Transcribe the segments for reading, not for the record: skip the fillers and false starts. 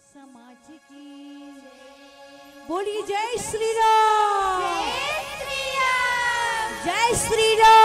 समाज की बोली जय श्री राम, जय श्री राम, जय श्री राम।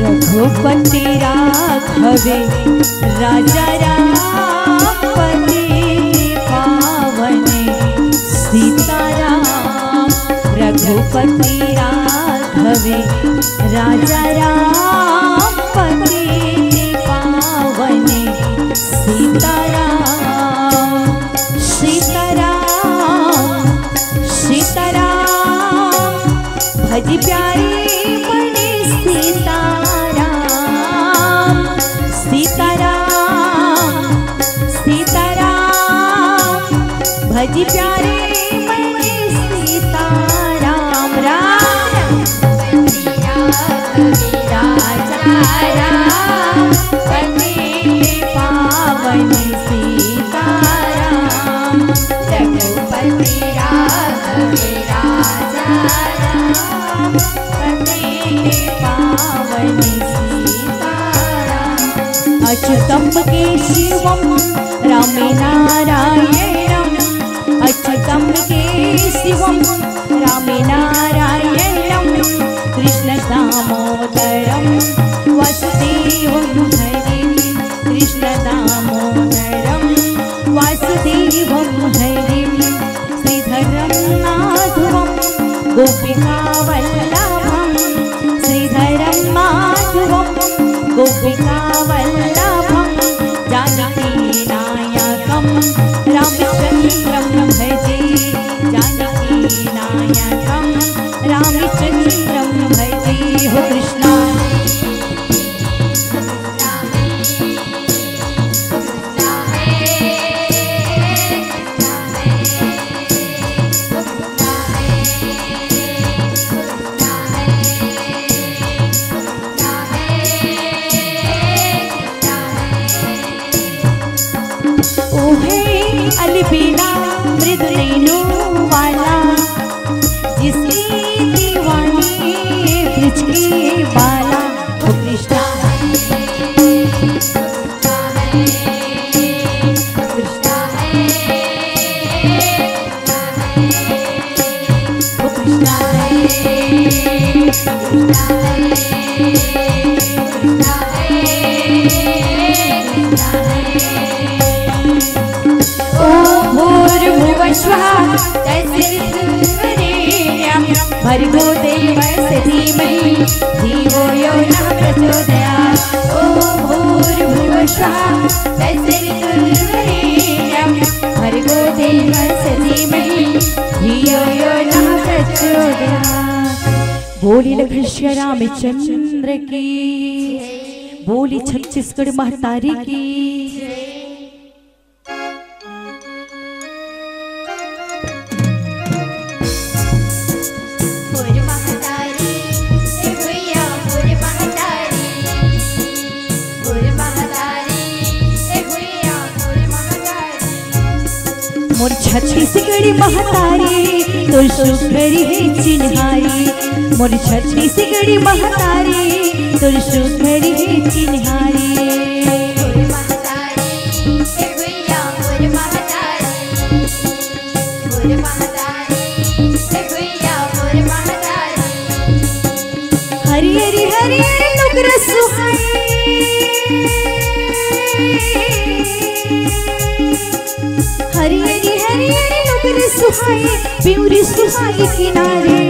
रघुपति राघवे राजा राम पति पावने सीताराम। रघुपति राघवे राजा राम पति पावने सीताराम। सीताराम सीताराम भज प्यारी भज प्यारे मणि सीताराम। राम राजा राम पति पावन सीताराम। रघुपति राघवे राजा राम पति पावन सीताराम। अच्युतं केशवं रामे नारायणं, अच्युतं केशवं रामे नारायणं। कृष्ण दामोदरं वासुदेवं हरिं, कृष्ण दामोदरं वासुदेवं हरिं। श्रीधरं माधवं गोपिका वल्लभं, श्रीधरं माधवं गोपिका वल्लभं। जानकी नायकं रामचन्द्रं भजे, जानकी नायकं रामचन्द्रं भजे। हो कृष्णा अलबेला मृदु नैनों वाला, जिसकी दीवानी ब्रिज के बाला। ओ कृष्णा कृष्णा ओ कृष्णा भर्गो देवस्य धीमहि धियो यो नः प्रचोदयात्। ॐ भूर्भुवः स्वः तत्सवितुर्वरेण्यं भर्गो देवस्य धीमहि धियो यो नः प्रचोदयात्। बोली लक्ष्य रामचंद्र की, बोली छत्तीसगढ़ महतारी की। मोर छत्तीसगढ़ी महतारी तोर सुखरी है चिन्हारी। मोर छत्तीसगढ़ी महतारी तोर सुखरी है चिन्हारी। हरी हरी हरी नुकरा सुहाए हरी हरी हरी हरी नुगर सुहाए प्यूरी सुहाए किनारे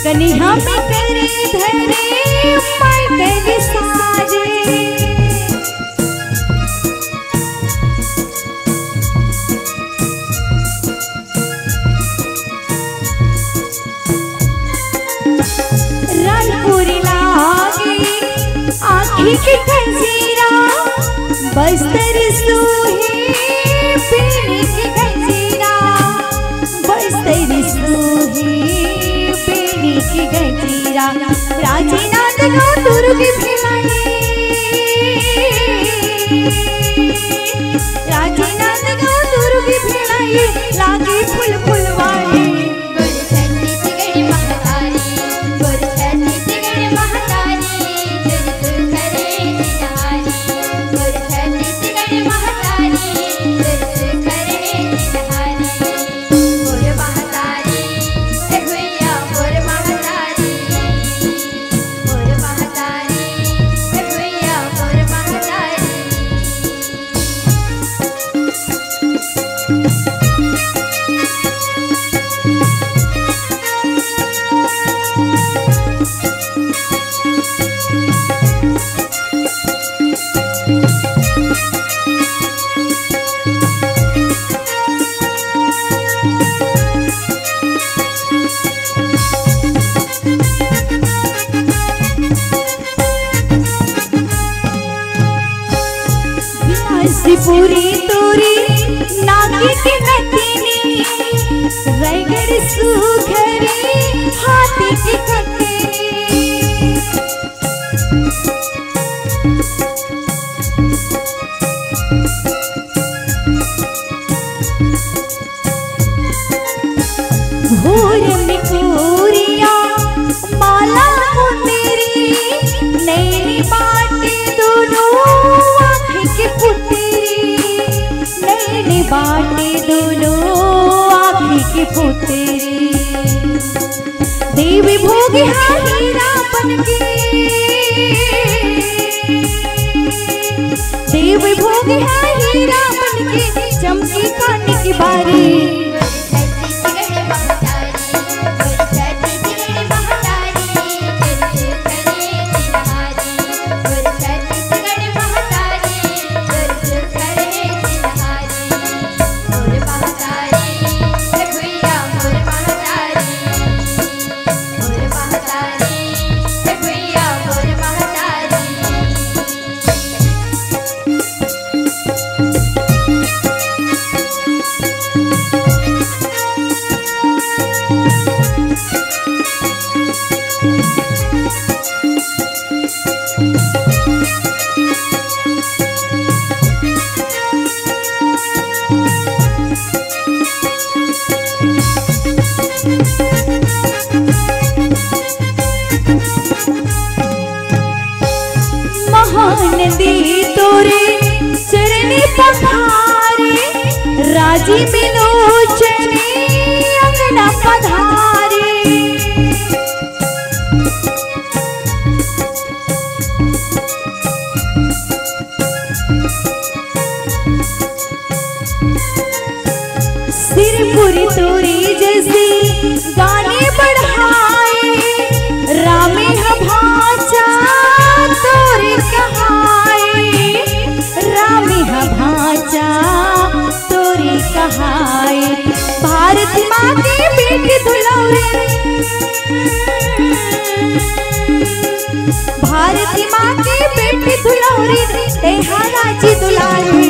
कन्या में तेरे धरे माय तेरे साजे रानपुरी लागे आँखी की खंजीरा बस्तर सूहे पीने की खंजीरा बस्तर सूहे की गंजीरा राजीनाथ गाँव दुर्ग भिलाई राजीनाथ गाँव दुर्ग भिलाई लागे फुल फुलवारी पूरी तोरी नागी की नथनी रायगढ़ सुघरी हाथी की कथनी भोर में कोरिया माला मुंदेरी नैनी बाटे दोनों आँखें के पुतेरी नैनी बाटे दोनों आँखें के पुतेरी देवी भोग हीरा बनके देवी भोग हीरा बनके चमकी कान की बारी नदी तोरे चरणी पधारे राजी मिलोचने अंगना पधारे सिरपुरी तोरी जैसे गाने बढ़ाए रामे भाचा तोरे कहाए श्री तेहाराची दुलारी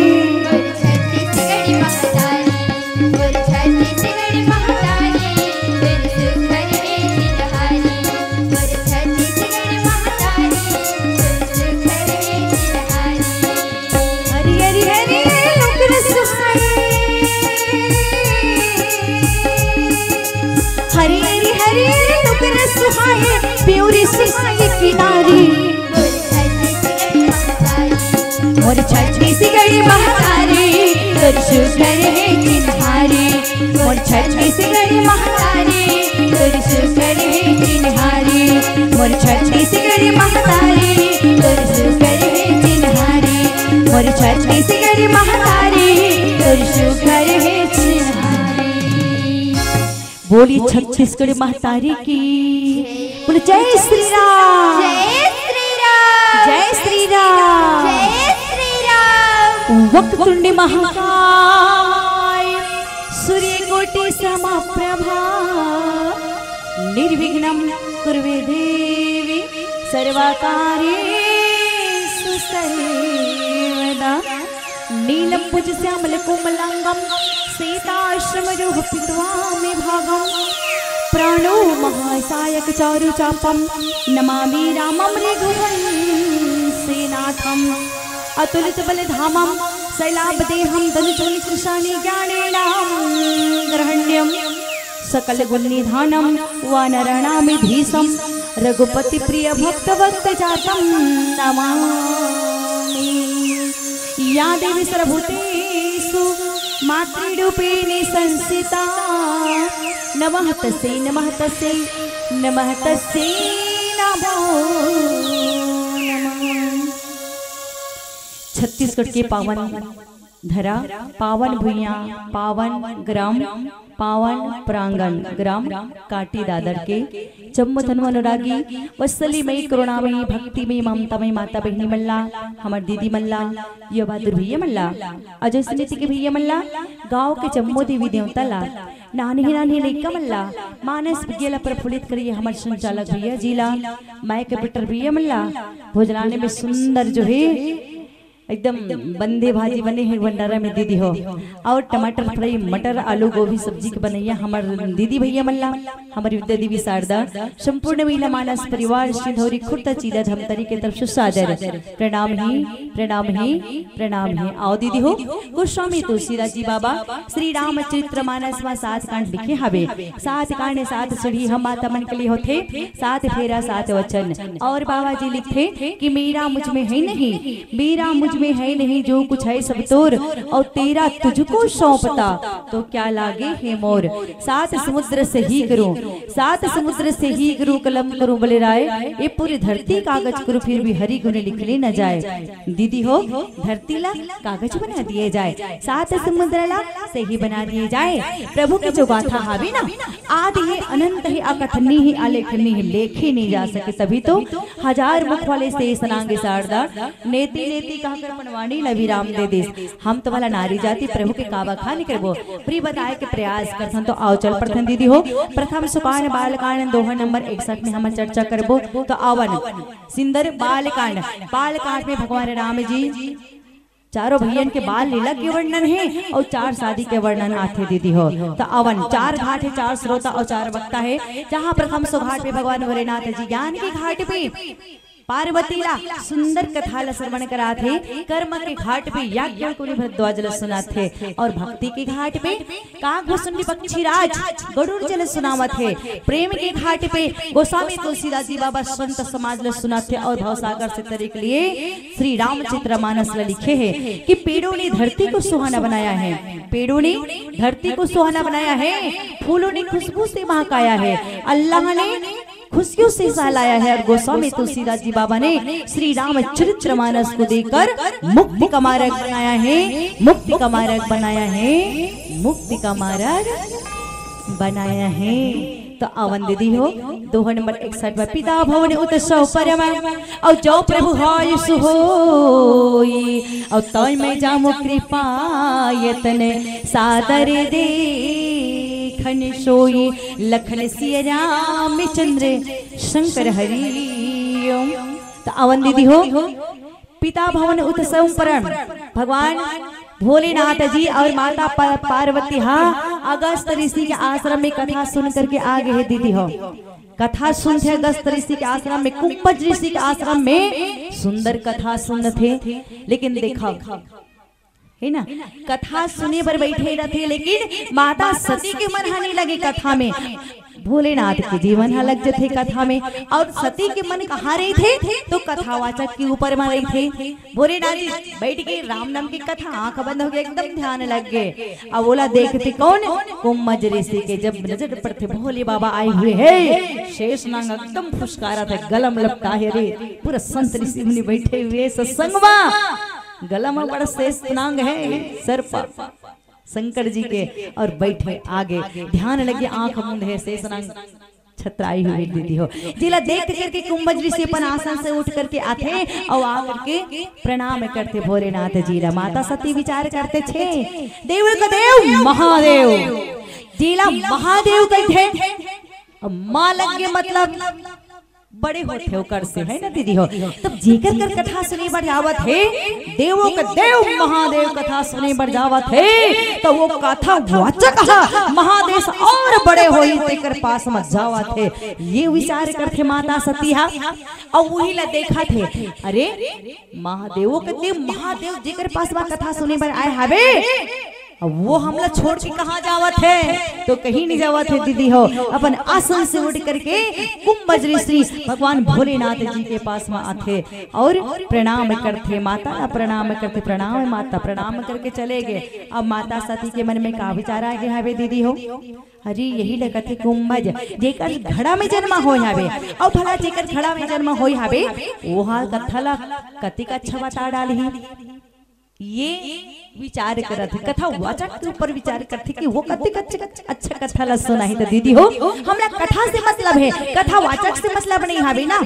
प्यूरी सुहाए किनारी मोर छठी सी गई महातारी तोर शुक्र है चिन्हारी मोर छठी सी गई महातारी तोर शुक्र है चिन्हारी मोर छठी सी गई महातारी तोर शुक्र है चिन्हारी मोर छठी सी गई महातारी तोर शुक्र है चिन्हारी। बोली छत्तीसगढ़ महतारी की बोले जय श्री राम जय श्री राम जय श्री राम जय श्री राम। वक्रतुंड महाकाय सूर्यकोटि समप्रभा निर्विघ्नं कुर्वे देवी सर्वकार्येषु सर्वदा। नीलम्बुज श्यामल कोमलांगं सीताश्रमरूह पीत्वा मे भागं प्राणो महासायक चारु चापम नमामि रामं रघुवंशीनाथम् अतुलित बलधामं शैलाभदेहं धनुजं कृशानि ज्ञानेनां ग्रहण्यं सकल गुणनिधानं वानराणामि धीशं रघुपति प्रिय भक्त भक्त जातं नमामि। या देवी सर्वभूतेषु मातृरूपेण संस्थिता नमः तस्यै नमः तस्यै नमः तस्यै नमो नमः। छत्तीसगढ़ के पावन धरा, पावन भुइयां, पावन ग्राम, पावन प्रांगण ग्राम काटी दादर के चम्मथनु अनुरागी वत्सलीमयी करुणामयी भक्तिमयी ममतामयी माता बहनी मल्ला हमार दीदी मल्ला यो बहादुर भैया मल्ला अजय समिति के भैया मल्ला गांव के चम्मो देवी देवता ला नानी लैका मल्ला मानस विज्ञाला प्रफुल्लित करिए हमारे संचालक भैया जिला माय के बेटर भैया मल्ला भोजनालय में सुंदर जो है एकदम बंदे भाजी बने हैं भंडारा में दीदी हो और टमाटर फ्राई मटर आलू गोभी सब्जी के बनैया हमार दीदी भैया मल्ला हमारी विद्या देवी शारदा संपूर्ण महिला मानस परिवार सिंधौरी खुर्दा चीदा धमतरी के तरफ से सादर प्रणाम ही प्रणाम ही प्रणाम ही। आओ दीदी हो गोस्वामी तुलसीदास जी बाबा श्री रामचरित्र मानस में 7 कांड लिखे हवे 7 कांड 7 सीढ़ी हम माता मन के लिए होते 7 फेरा 7 वचन और बाबा जी लिखते कि मेरा मुझ में है नहीं मेरा मुझ में है नहीं जो कुछ है सब तोर और तेरा तुझको सौंपता तो क्या लागे है मोर। 7 समुद्र से ही करूं 7 समुद्र से ही करूं कलम करूं बले राय ये पूरी धरती कागज करूं फिर भी हरि गुण लिख ले न जाए। दीदी हो धरती ला कागज बना दिए जाए 7 समुद्र ला से ही बना दिए जाए। प्रभु की जो गाथा हावी ना आदि है अनंत है अकथनी ही अलेखनी ही लेखे नहीं जा सके तभी तो 1000 मुख वाले से सनांगे शारदा नेति नेति कहा पनवाणी लवी राम दे देश हम तो वाला नारी जाति प्रभु के कावा खाने करबो प्री बताए के प्रयास करथन तो आओ चल प्रथम दीदी हो प्रथम सुकान बालकांड दोहा नंबर 61 में हम चर्चा करबो तो आवन सिंदर बालकांड में भगवान राम जी चारों भैयन के बाल लीला के वर्णन है और 4 शादी के वर्णन आते दीदी हो तो अवन 4 घाट है 4 श्रोता और 4 वक्ता है जहाँ प्रथम सो घाट पे भगवान भोलेनाथ जी ज्ञान के घाट पे पार्वती ला सुंदर कथा ला श्रवण करा थे कर्म के घाट पे याज्ञ को भरद्वाज ला सुना थे और भक्ति के घाट पे काकभुसुंडी पक्षीराज गरुड़ जल सुनावत है प्रेम के घाट पे गोस्वामी तुलसीदास जी बाबा संत समाज ला सुना थे और भवसागर से तरे के लिए श्री रामचरित्र मानस ला लिखे है कि पेड़ों ने धरती को सुहाना बनाया है पेड़ों ने धरती को सुहाना बनाया है फूलों ने खुशबू से महकाया है अल्लाह ने खुशियों से सहलाया है और गोस्वामी तुलसीदास जी बाबा ने श्री रामचरित्र मानस को देकर मुक्ति का मार्ग बनाया है मुक्ति का मार्ग बनाया है मुक्ति का मार्ग बनाया है। तो आवन दीदी हो दोहा नंबर 61 में पिता भवन उत्सव परम और जो प्रभु हाय सुहोई और तय में जामो कृपा यतन सादर दे खन सोई लखन सिय रामचंद्र शंकर हरि ओम। तो अवन दीदी हो पिता भवन उत्सव परण भगवान भोलेनाथ जी और माता पार्वती अगस्त ऋषि के आश्रम में कथा सुन करके आ गए हैं दीदी हो। कथा सुनते अगस्त ऋषि के आश्रम में, कुंभज ऋषि के आश्रम में सुंदर कथा सुन थे। लेकिन देखा है ना, कथा सुने पर बैठे रहते, लेकिन माता सती के मन हानि लगे कथा में, भोलेनाथ के जीवन लग जाते कथा में, और सती के मन कहाँ रहे थे तो कथावाचक के ऊपर में रहे थे। भोलेनाथ जी बैठ के राम नाम की कथा, आंख बंद हो गया, एकदम ध्यान लग गए। अब बोला देखते कौन, कुंभज ऋषि के जब नजर पड़ते भोले बाबा आए हुए है, शेष नाग एकदम फुसकारा था, गलम लपटा है रे, पूरा संत ऋषि मुनि बैठे हुए सत्संग में, गला में बड़ा शेष नाग है सर पर शंकर जी के, और बैठे आगे ध्यान लगे, आंख बंद है, शेषनाग छतराई हुई दीदी हो। जिला देख करके कुंभज ऋषि अपन आसन से उठ करके आते और आकर के प्रणाम करते भोलेनाथ जी। माता सती विचार करते छे, देव का देव महादेव, जिला महादेव कहते, मां लगे मतलब बड़े होते हो कर से, है ना दीदी हो। तब जेकर कर कथा सुनी बढ़ जावत है, देवों का देव महादेव कथा सुनी बढ़ जावत है, तो वो कथा वाचक महादेव और बड़े होई तेकर पास मत जावत है, ये विचार करते माता सती और वही ला देखा थे, अरे महादेवों के देव महादेव जेकर पास बा कथा सुनी बढ़ आए हवे, वो हमला छोड़ के कहाँ जावत है, तो कहीं नहीं जावत है दीदी हो। अपन आसन से उठ करके कुंभज ऋषि भगवान भोलेनाथ जी के पास में आते और प्रणाम करते, माता प्रणाम करते, प्रणाम माता प्रणाम करके चले गए। अब माता सती के मन में का विचार आ गया है दीदी हो, अरे यही लगत है कुंभज जेकर घड़ा में जन्मा हो हवे, और भला जेकर घड़ा में जन्मा हो हवे वहाँ कथला कति का अच्छा बता डाली, ये विचार करत है कथा वाचक के ऊपर विचार करते कि वो कति अच्छा कथा ला सुना है। तो दीदी हो हमरा कथा से मतलब है, कथा वाचक से मतलब नहीं हवे ना।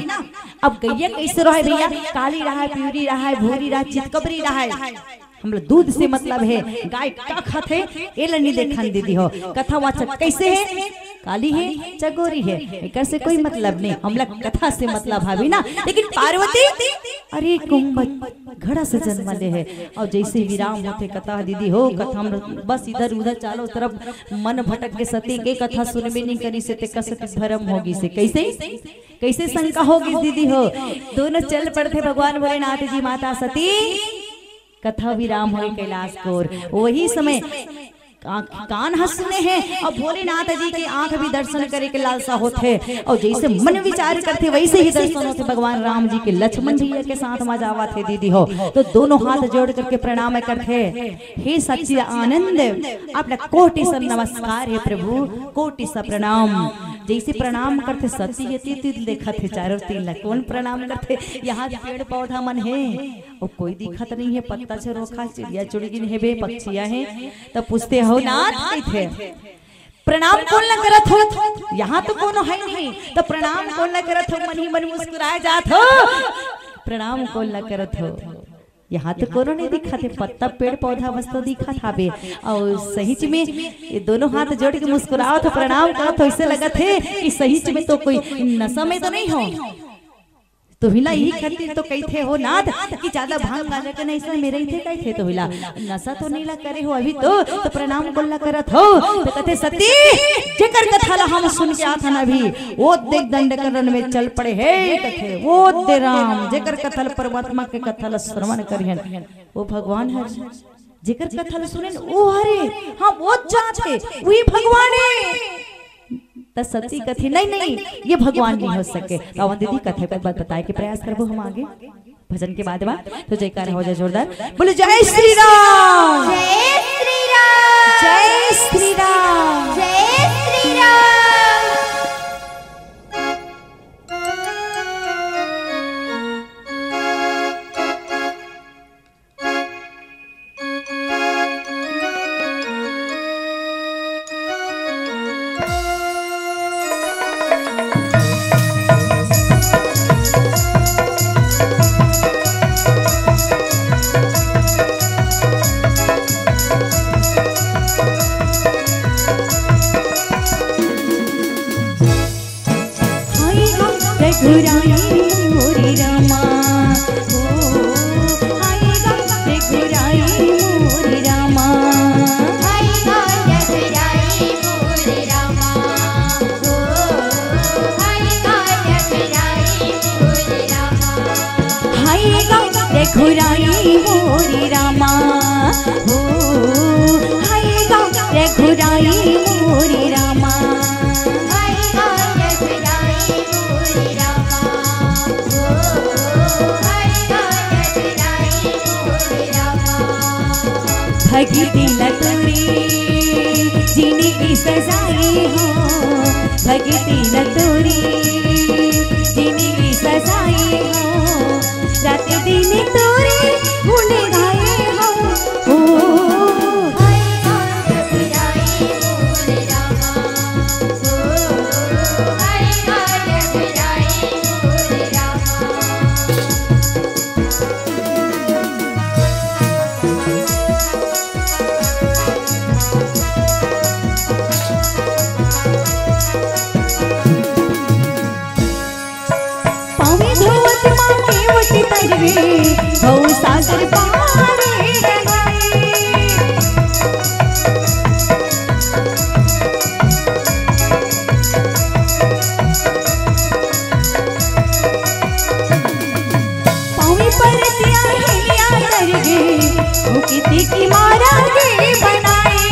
अब गैया कैसे रहे भैया, काली रहा है, प्यूरी रहा है, भूरी रहा है, चितकबरी रहा है, हम लोग दूध से मतलब है, गाय का खाते ये लनी देखन दीदी हो। कथा वाचक कैसे है, काली है चगोरी है, एक से कोई मतलब नहीं, हम लोग कथा से मतलब भाभी ना। लेकिन पार्वती अरे कुंभज घड़ा से जन्म ले है, और जैसे विराम होते कथा दीदी हो, कथा हम बस इधर उधर चारों तरफ मन भटक के सती के कथा सुन में नहीं करी से ते कसक भरम होगी से, कैसे कैसे शंका होगी दीदी हो। दोनों चल पड़ते भगवान भोलेनाथ जी माता सती, कथा विराम हो कैलाश को, वही समय कान हंसने हैं और भोलेनाथ जी की आंख भी दर्शन करे के लालसा होते, और जैसे मन विचार करते वैसे ही दर्शन होते भगवान राम जी के लक्ष्मण जी के साथ मजावा थे दीदी हो। तो दोनों हाथ जोड़ करके प्रणाम करते, हे सच्ची आनंद आपका कोटि सा नमस्कार है प्रभु, कोटि सा प्रणाम। जैसे प्रणाम करते सती तिल देखा थे चारों तीन कौन प्रणाम करते, यहाँ पेड़ पौधा मन है और कोई दिखत नहीं है, पत्ता से रोखा चिड़िया चुड़गिन है बे पक्षिया है, तब पूछते हो नाथ थे प्रणाम कौन न करत हो, यहाँ तो कोनो है नहीं, तो प्रणाम कौन न करत हो, मन ही मन मुस्कुराए जात हो, प्रणाम कौन न करत हो, यहाँ तो कोनो नहीं दिखा थे, पत्ता पेड़ पौधा बस तो दिखा था बे, और सही में ये दोनों हाथ जोड़ के मुस्कुराओ तो प्रणाम करो तो ऐसे लगा थे कि सही में तो कोई नशा में तो नहीं हो, तो हिला यही करती तो कही थे हो नाथ कि ज्यादा भांग गाजा के नहीं इसमें मेरे ही थे कही थे, तो हिला नशा तो नहीं ला करे हो अभी तो प्रणाम बोलना करत हो, तो कहते सती जेकर कथा ला हम सुन के आता ना भी वो देख दंडकरण में चल पड़े है, कथे वो दे राम जेकर कथा परमात्मा के कथा ला श्रवण करियन वो भगवान है, जेकर कथा ला सुने ओ हरे हाँ वो जाते वही भगवान है। सती कथी नहीं ये भगवान नहीं हो सके, तो दीदी कथे पर बताए के प्रयास करबो हम आगे भजन के बाद तो जयकार हो जाए जोरदार, बोलो जय श्री राम, जय श्री राम, जय श्री राम, जय श्री राम। रघुराई मोरे रामा हो आएगा रघुराई मोरे रामा आएगा रघुराई मोरे रामा हो आएगा रघुराई मोरे रामा। भगती लतुरी जीने की सजाई हो भगती लतुरी जीने की सजाई हो रात दिन तोरे गुण गाए हो आएगा रघुराई मोरे रामा हो आएगा रघुराई मोरे रामा। पावे धोत मांगे वटी तरवे भव सागर पारे लगाए पावे परतिया हिलिया तरगे वो किती की मारा गे बनाए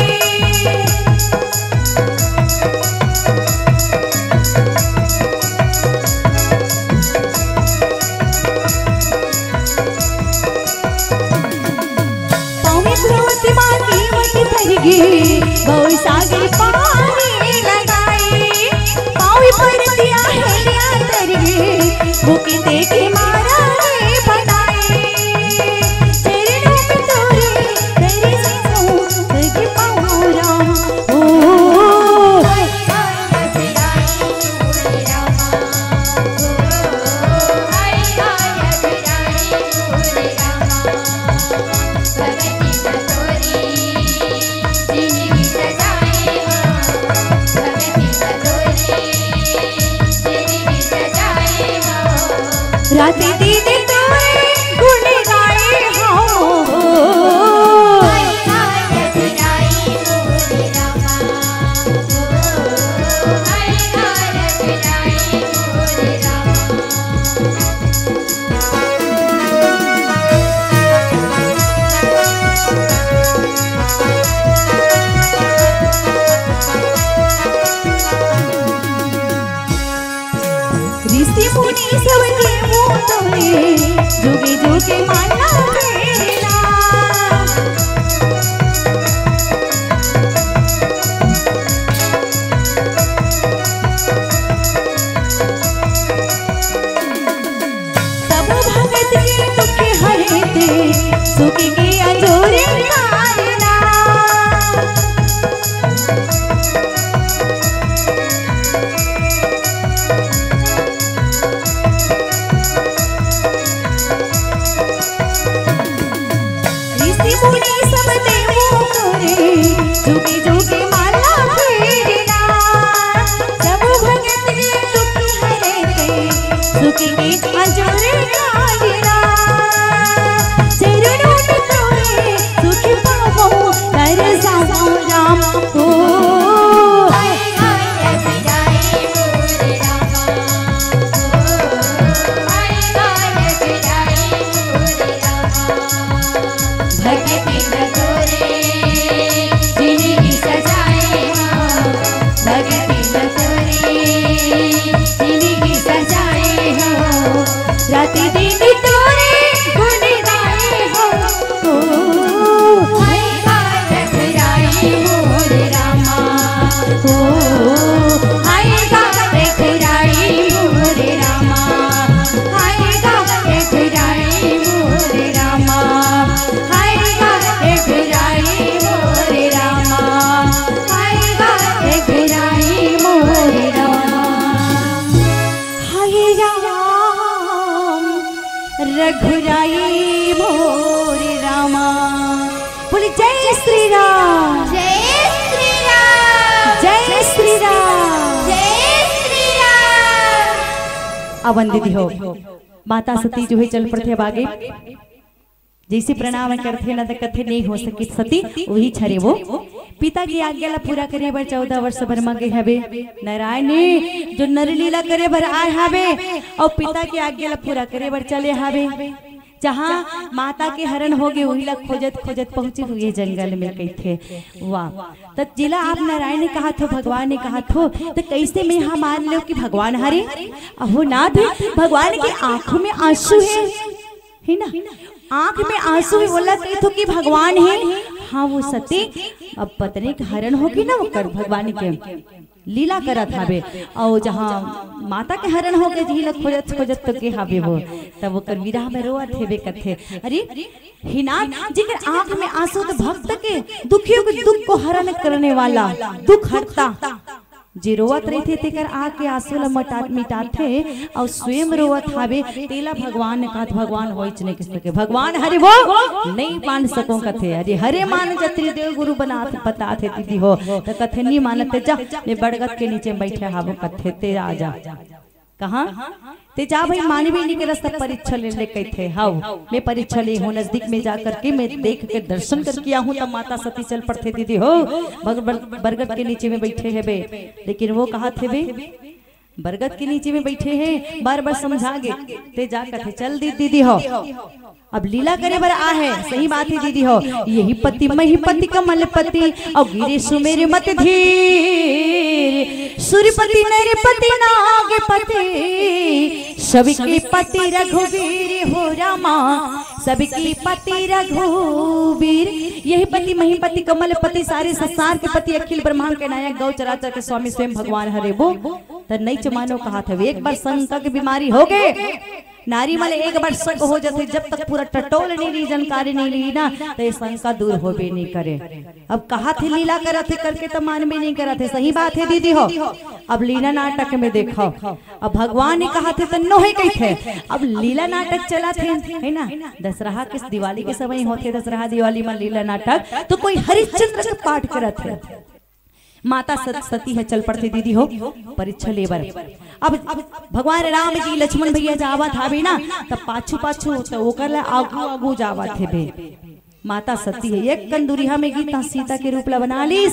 बहु सागर पानी लगाए पावी परतिया हिलिया तरगे वो किते के मारा गे बनाए चरणों में तोरे तेरे सिंहों सगे पाऊं राम ओ आएगा रघुराई मोरे रामा हो आएगा रघुराई मोरे रामा। भगती लतोरी जिंदगी सजाए हो भगती लतोरी जिंदगी सजाए हो रात दिन तोरे गुण गाए हो आएगा रघुराई मोरे रामा हो आएगा रघुराई मोरे रामा। ऋषि मुनि सबके मुँह तोरे जोगे जोगे माला फेरला तब भगत के दुख हरते सुख के अजोरे तारना ऋषि मुनि सब देवों तोरे जोगे जोगे माला फेरना सब भगत के दुख हरते सुख के अजोरे तारना चरणों में तोरे सुख पावो कर जाओ राम हो आएगा रघुराई मोरे रामा हो आएगा रघुराई मोरे रामा। भगती लतोरे जिंदगी सजाए हो भगती लतोरे जिंदगी सजाए हो रात दिन तोरे गुण गाए हो आएगा रघुराई मोरे रामा हो आएगा रघुराई मोरे रामा आएगा रघुराई मोरे रामा आएगा रघुराई मोरे रामा आएगा रघुराई मोरे रामा। हाय राम रघुराई मोरे रामा बोले जय श्री राम जय श्री राम जय श्री राम। जय श्री राम। अवंदित हो माता सती जो है चल पड़ते अब आगे जैसे प्रणाम करते न कथे नहीं हो सकी सती वही छरे वो पिता की आज्ञा ला पूरा करे बर 14 वर्ष भर मांगे हवे नारायण ने जो नरलीला करे बर आए हवे और पिता की आज्ञा ला पूरा करे बर चले हवे जहाँ माता के हरण हो गए वही लोग खोजत खोजत पहुंचे हुए जंगल में कही थे। वाह, तो जिला आप नारायण ने कहा था, भगवान ने कहा था, तो कैसे मैं यहाँ मान लो कि भगवान हरे? अहो नाथ, भगवान की आंखों में आंसू है ना, आंख में आंसू है, बोला कही तो कि भगवान है। हाँ वो सती अब पत्नी के हरण होगी ना, वो कर भगवान के लीला करत हावे, और जहाँ माता के हरण हो गए जी खोजत खोजत तो के हावे वो, तब वो कर विरह में रोअत हेबे कथे। अरे हिनाथ जिकर आंख में आंसू तो भक्त के दुखियों के दुख को हरण करने वाला, दुख हरता जे रोवत रही थे तेकर आँख के आंसू ला मिटाथे और स्वयं रोवत हावे, तेला भगवान ने कहा भगवान होइच नहीं किस के भगवान हरे वो नहीं मान सको कथे। अरे हरे मान जत्री देव गुरु बनाते बताते दीदी हो, तो कथे नहीं मानते, जा ये बड़गद के नीचे बैठे हावो कथे ते आ जा, कहाँ ते जा भाई मानवी नहीं के रास्ता परीक्षा ले ले कही थे। हाँ मैं परीक्षा ली हूँ, नजदीक में जाकर के मैं देख के दर्शन कर किया हूँ, तब माता सती चल पड़ते दीदी हो बरगद के नीचे में बैठे है बे, लेकिन वो कहा थे बे बरगद के नीचे में बैठे हैं, बार बार समझा गे ते जाकर थे चल दीदी हो अब लीला करे बर आ है। सही बात है दीदी हो, यही पति मही पति कमल पति और गिरे सुमेरे मत धीर, सूर्यपति नरपति नाग पति सबकी पति रघुवीर हो रामा, सबकी पति रघुवीर। यही पति मही पति कमल पति सारे संसार के पति अखिल ब्रह्मांड के नायक गौ चराचर के स्वामी स्वयं भगवान हरे वो तो नहीं चमानो कहा था। एक बार शंका की बीमारी हो गए नारी वाले, एक बार शक हो जाते, जब तक पूरा टटोल नहीं ली जानकारी नहीं ली ना तो ये शंका दूर हो भी नहीं करे। अब कहा थे लीला करा थे करके तो मान भी नहीं करा थे। सही बात है दीदी हो। अब लीला नाटक में देखो, अब भगवान ने कहा थे तो नोहे कही थे, अब लीला नाटक चला थे है ना, दशहरा किस दिवाली के समय होते, दशहरा दिवाली में लीला नाटक, तो कोई हरिश्चंद्र का पाठ करा थे, माता सती है चल पड़ते दीदी हो परीक्षा लेबर। अब भगवान राम जी लक्ष्मण भैया जावा था भी ना, तब पाछू पाछू तो वो कर आगू आगू जावा थे बे। माता सती है एक कंदुरिया में गीता सीता के रूप ला बना ली,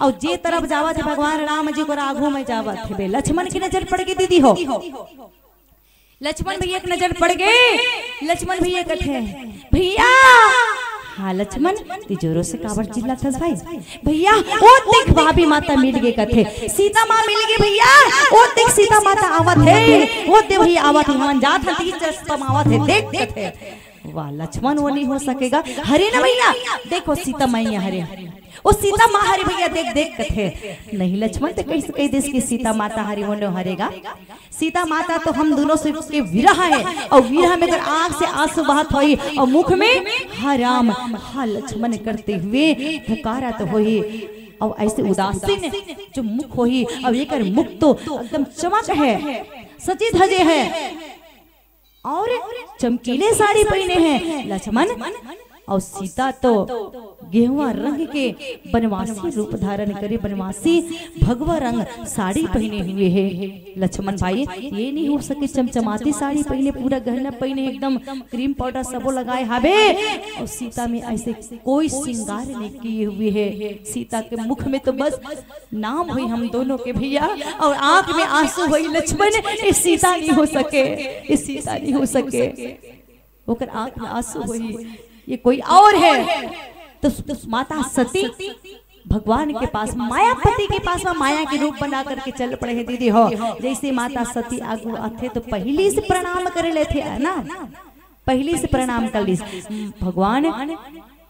और जे तरफ जावा थे भगवान राम जी को आगू में जावा थे बे। लक्ष्मण की नजर पड़ गई दीदी हो, लक्ष्मण भैया की नजर पड़ गई। लक्ष्मण भैया कथे भैया, हाँ लक्ष्मण तिजोरों से कावड़ चिल्ला था भाई, भैया ओ देख भाभी माता मिल गए कथे, सीता माँ मिल गई भैया, ओ देख सीता माता आवत है, ओ दे भैया आवत है, हम जात हती चस्तम आवत है देख कथे। वाह लक्ष्मण वो नहीं हो सकेगा, हरे ना भैया देखो सीता मैया हरे, ओ सीता माँ हरे भैया देख देख कथे। नहीं लक्ष्मण तो कैसे कई देश की सीता माता हरे वो न हरेगा, सीता माता तो हम दोनों से के विरह है, और विरह में अगर आंख से आंसू बहत होई और मुख में हा राम हा लक्ष्मण करते हुए पुकारा तो होई, और ऐसे उदासीन जो मुख होई, अब ये कर मुख तो एकदम चमक है, सजी धजे है और चमकीले साड़ी पहने हैं लक्ष्मण, और सीता तो गेहुआ रंग के बनवासी रूप धारण करे, बनवासी भगवा रंग साड़ी पहने हुए है लक्ष्मण भाई। ये नहीं हो सके चमचमाती साड़ी पहने, पूरा गहना पहने, एकदम क्रीम पाउडर सबो लगाए हावे, और सीता में ऐसे कोई श्रृंगार नहीं किए हुए है। सीता के मुख में तो बस नाम हुई हम दोनों के भैया, और आंख में आंसू हुई लक्ष्मण, ये सीता नहीं हो सके, ये सीता नहीं हो सके, ओकर आंख में आंसू हुई, ये कोई और है। तो माता सती भगवान के पास मायापति के पास में माया के रूप बना करके चल पड़े हैं दीदी हो। जैसे माता सती आगू आते तो पहली से प्रणाम कर लेते है ना, पहली से प्रणाम कर ली भगवान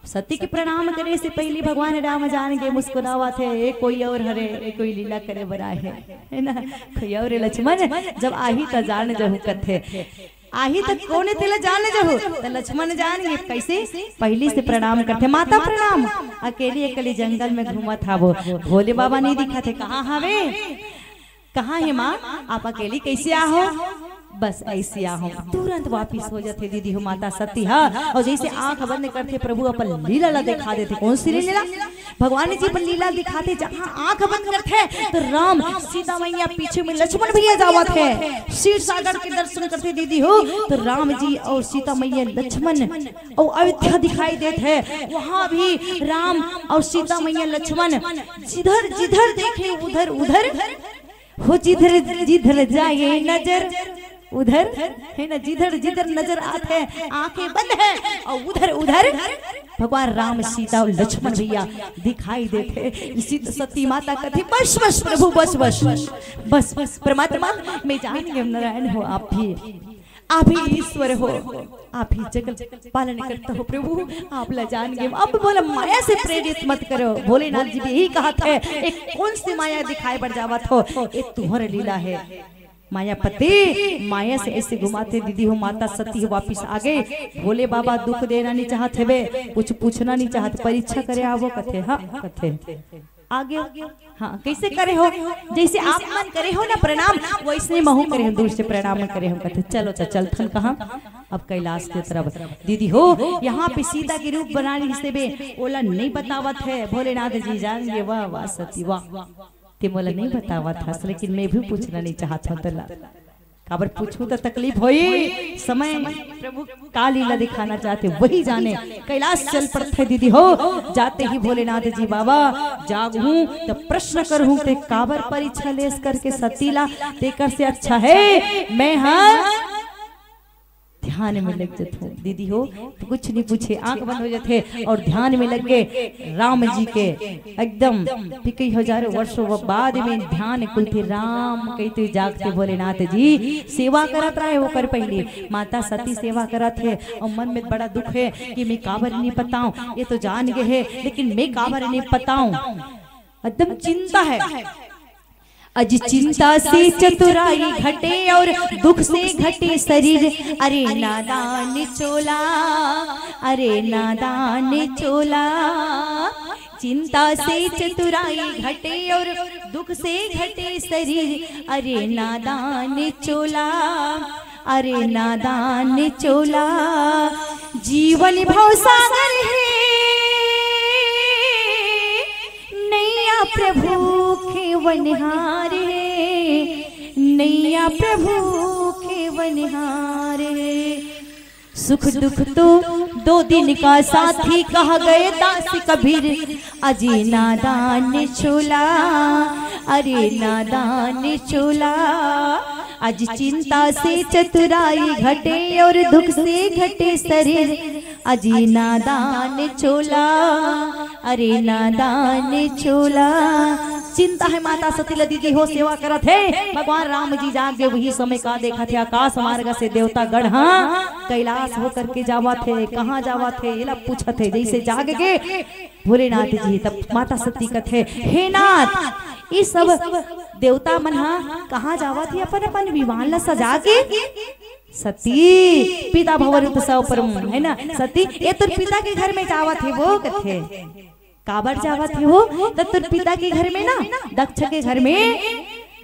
सती के प्रणाम करे से पहले भगवान राम जान के मुस्कुरावा थे, एक कोई और हरे एक कोई लीला करे बड़ा है ना, कोई और लक्ष्मण जब आही तो जान जहू कथे, आही तक कोने तेला जान जहू तो लक्ष्मण जान गए कैसे, पहली से प्रणाम करते, माता प्रणाम। अकेली अकेली जंगल में घूमा था वो, भोले बाबा नहीं दिखा थे, कहाँ हावे कहाँ है माँ आप अकेली कैसे आहो, बस ऐसे आहो, तुरंत वापिस हो जाते दीदी हो माता सती। हाँ और जैसे आंख बंद करते प्रभु अपन लीला ला दिखा देते, कौन सी लीला भगवान जी अपन लीला दिखाते, जहाँ आंख बंद करते तो राम सीता मैया पीछे में लक्ष्मण भैया जावत है, क्षीर सागर के दर्शन करते दीदी हो तो राम जी और सीता मैया लक्ष्मण और अयोध्या दिखाई देते है, वहाँ भी राम और सीता मैया लक्ष्मण जिधर जिधर देखे उधर उधर हो, जिधर जिधर जाए नजर उधर है ना, जिधर जिधर नजर आते हैं आंखें बंद है, और उधर उधर भगवान राम सीता और लक्ष्मण भैया दिखाई देते। सती माता कहती बस बस प्रभु बस बस बस बस परमात्मा मैं जान गई नारायण हो, आप ही ईश्वर हो, आप ही जगत पालन करता हो प्रभु, आप ला जान गए। अब बोला माया से प्रेरित मत करो, भोलेनाथ जी भी यही कहा था, एक कौन सी माया दिखाई पड़ जावत हो, एक तुम्हारी लीला है मायापति, माया से ऐसे घुमाते दीदी हो। माता सती हो वापिस आ गए, भोले बाबा दुख देना नहीं चाहते वे, कुछ पूछना नहीं चाहते, परीक्षा करे आवो कथे। हाँ कथे आगे हाँ कैसे करे हो, जैसे आप मन करे हो ना प्रणाम, वैसे महू करे हो, दूर से प्रणाम करे हो कहते चलो चल थन कहाँ अब कैलाश के तरफ। दीदी हो यहाँ पे सीता के रूप बनाने से बे ओला नहीं बतावत है, भोलेनाथ जी जान गए। वाह वाह सती वाह, ते मोला नहीं बतावा था, लेकिन मैं भी पूछना नहीं चाहता तला, काबर पूछूं तो तकलीफ होई। समय प्रभु का लीला दिखाना चाहते वही जाने, कैलाश चल पड़ते दीदी हो। जाते ही भोलेनाथ जी बाबा जागूं तो प्रश्न करूं ते काबर परीक्षा लेस करके सतीला देकर से अच्छा है मैं हाँ ध्यान में लग जाते दीदी हो, तो कुछ नहीं पूछे, आंख बंद हो जाते और ध्यान में लग गए। राम जी के एकदम कई हजारों वर्षों बाद में ध्यान खुलते, राम कहते जागते भोलेनाथ जी सेवा करत रहे वो कर पहले माता सती सेवा करत है, और मन में बड़ा दुख है कि मैं काबर नहीं बताऊं, ये तो जान गए है लेकिन मैं काबर नहीं बताऊं, एकदम चिंता है। अज चिंता से चतुराई घटे और दुख से घटे शरीर, अरे नादान चोला, अरे नादान चोला। चिंता से चतुराई घटे और दुख से घटे शरीर, अरे नादान चोला, अरे नादान चोला। जीवन भवसागर है नैया प्रभु के वनहार है, नैया प्रभु के वनहार है। सुख दुख तो दो दिन का साथी कहा गए दास कबीर, अजी नादान चोला, अरे नादान चोला। आज चिंता से चतुराई घटे और दुख से घटे शरीर, अजी नादान चोला, अरे नादान चोला। चिंता है माता सती दीदी हो सेवा करत है, भगवान राम जी जागे वही समय का देखा थे, आकाश मार्ग से देवता गढ़ हाँ कैलाश हो करके जावा थे, कहाँ जावा थे ये पूछा थे। जैसे जाग गए भोलेनाथ जी तब माता सती कथे हे नाथ ये सब देवता मन हाँ कहाँ जावा थी, अपन अपन विमान ला सजा के। सती पिता भवर सब परम है ना, सती ये तुर पिता के घर में जावा थे, वो कथे काबर जावा थे हो, तो तुर पिता के घर में ना दक्ष के घर में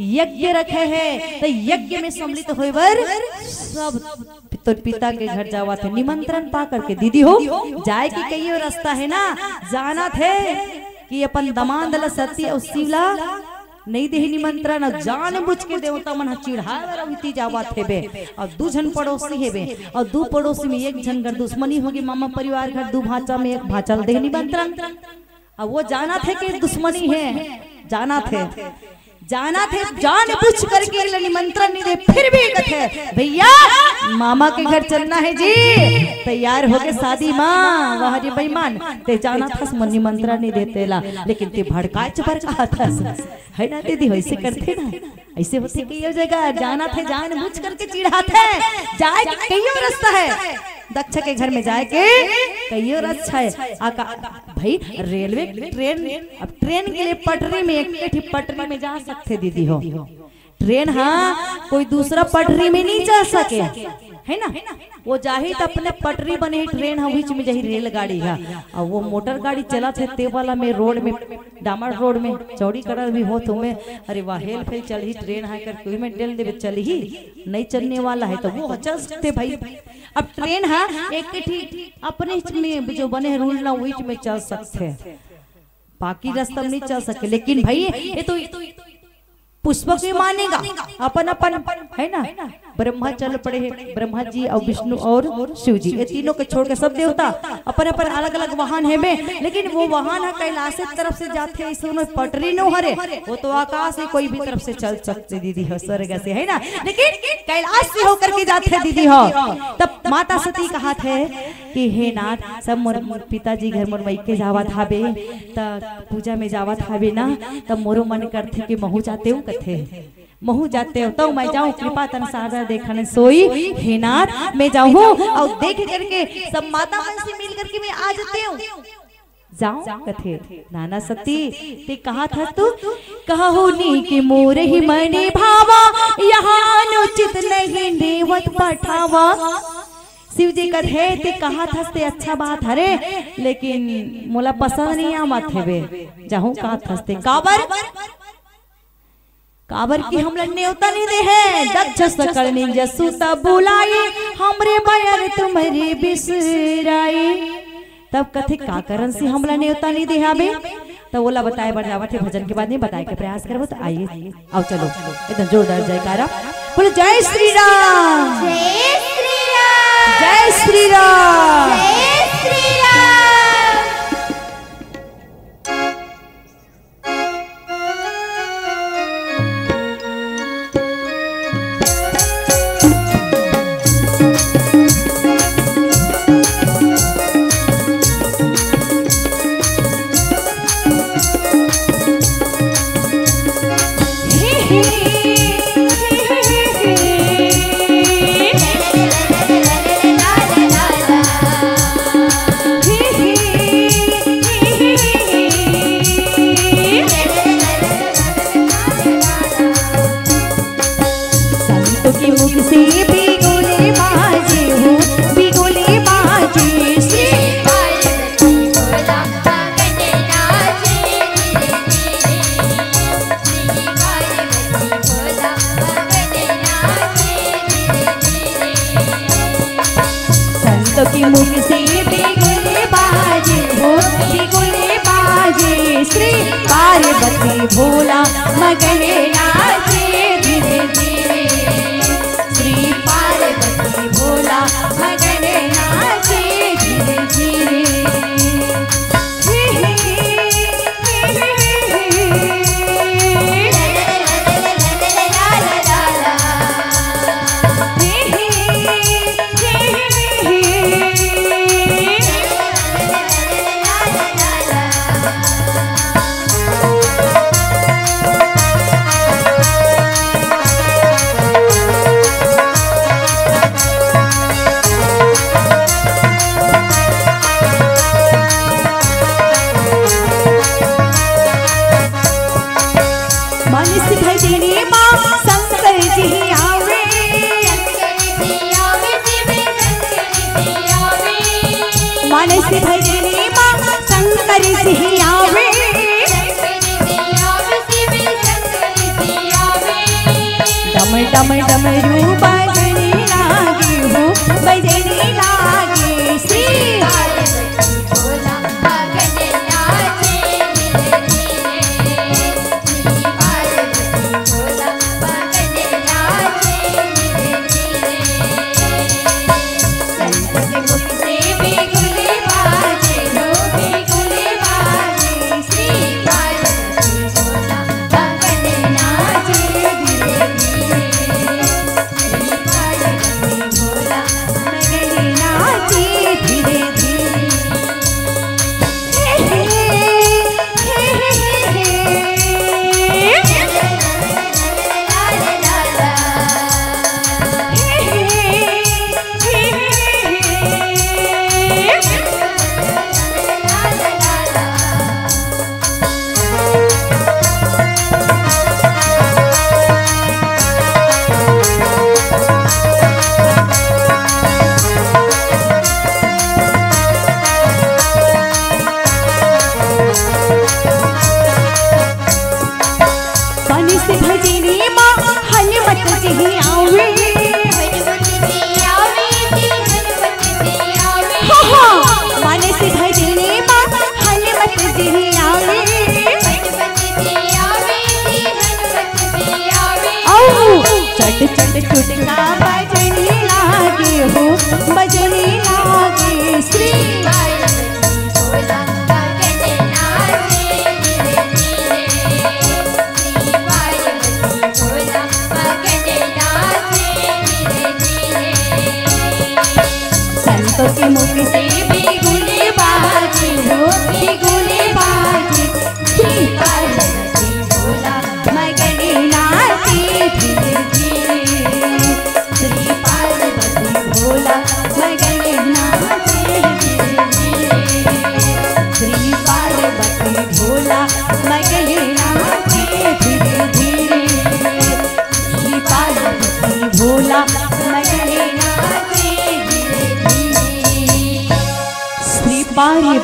यज्ञ रखे है, तो यज्ञ में सम्मिलित होए बर सब तो पिता के घर जावा थे निमंत्रण पा करके। दीदी हो जाए की कई रास्ता है ना, जाना थे कि अपन दमांद ला सती और शिवला नहीं दे निमंत्रण, जान बुझ के देवता मन चिढ़ाती जावा थे बे। और दू जन पड़ोसी है बे, और दू पड़ोसी में एक जन घर दुश्मनी होगी, मामा परिवार घर दू भाचा में एक भाचा दे निमंत्रण। अब वो जाना थे कि दुश्मनी है, जाना थे जान बुझ करके निमंत्रण नहीं दे, फिर भी कहते भैया मामा के घर चलना है जी, तैयार हो के शादी माँ वह जी बेईमान ते जाना था निमंत्रण नहीं देते ला, लेकिन ते भड़का चबड़का था है ना दीदी, वैसे करते ना ऐसे होते कई जगह जाना थे जान बुझ करके चिढ़ाते, जाए कई रास्ता है दक्ष के घर में जाए के कई अच्छा है। आका भाई रेलवे ट्रेन, अब ट्रेन के लिए पटरी में एक पटरी में जा सकते दीदी हो, ट्रेन हाँ कोई दूसरा पटरी में नहीं जा सके है ना, वो जाही तो अपने पटरी बने ट्रेन है बीच में जही रेलगाड़ी है, और वो मोटर गाड़ी चला थे ते वाला में रोड में डामर रोड में चौड़ी कड़र भी हो तुम्हें, अरे वाह हेल फेल चल ही ट्रेन है करके में डेल दे चल ही नहीं चलने वाला है तो वो चल सकते भाई। अब ट्रेन है एक ठीक अपने में जो बने रूल ना वही में चल सकते, बाकी रास्ता नहीं चल सके। लेकिन भाई ये तो पुष्पक भी मानेगा अपन अपन है ना, ब्रह्मा चल पड़े हैं, ब्रह्मा जी और विष्णु और शिव जी, ये तीनों के छोड़ के सब देवता अपन अपन अलग अलग वाहन है में, लेकिन वो वाहन है कैलाश तरफ से जाते हैं, इसमें पटरी न हरे, वो तो आकाश से कोई भी तरफ से चल सकते दीदी हो, स्वर्ग से है ना, लेकिन कैलाश से होकर के जाते हैं दीदी हो। तब माता सती कहा थे कि हे नाथ सब मोर पिताजी घर मोर मई के जावत हाबे, त पूजा में जावत हाबे ना, तब मोरो मन करथे कि महू जाते हूँ कथे, महू जाते हो तो मैं जाऊं, कृपा तन सादा देखने सोई, हे नाथ मैं जाऊं और देख करके सब माता मन से मिल करके मैं आ जाती हूँ, जाऊं कथे। नाना सती ते कहा था तू, कहा होनी कि मोर ही मने भावा, यहाँ अनुचित नहीं नेवत पठावा। शिव जी कथे ते कहा था ते अच्छा बात हरे, लेकिन मोला पसंद नहीं आमत है बे, जाऊं कहा था ते काबर काबर की हम न्योता नहीं दे है, दक्ष सकलनी जसु तब बुलाई, हमरे बयर तुम्हारी बिसराई। तब कथे का कारण से हमला न्योता नहीं दे हाबे, तो बोला बताए बढ़ जावा थे, भजन के बाद नहीं बताए के प्रयास करबो, तो आइए आओ चलो एकदम जोरदार जयकारा बोले, जय श्री राम, जय श्री राम, जय श्री राम, जय श्री राम। की मुख से बिगुल बाजे हो, बिगुल बाजे, श्री पार्वती भोला मगन नाचे धीरे धीरे, श्री पार्वती भोला मगन नाचे धीरे धीरे। मानस भजनी माँ शंकर जी आवे, डम डम डमरू बजने लागे हो, बजने लागे, श्री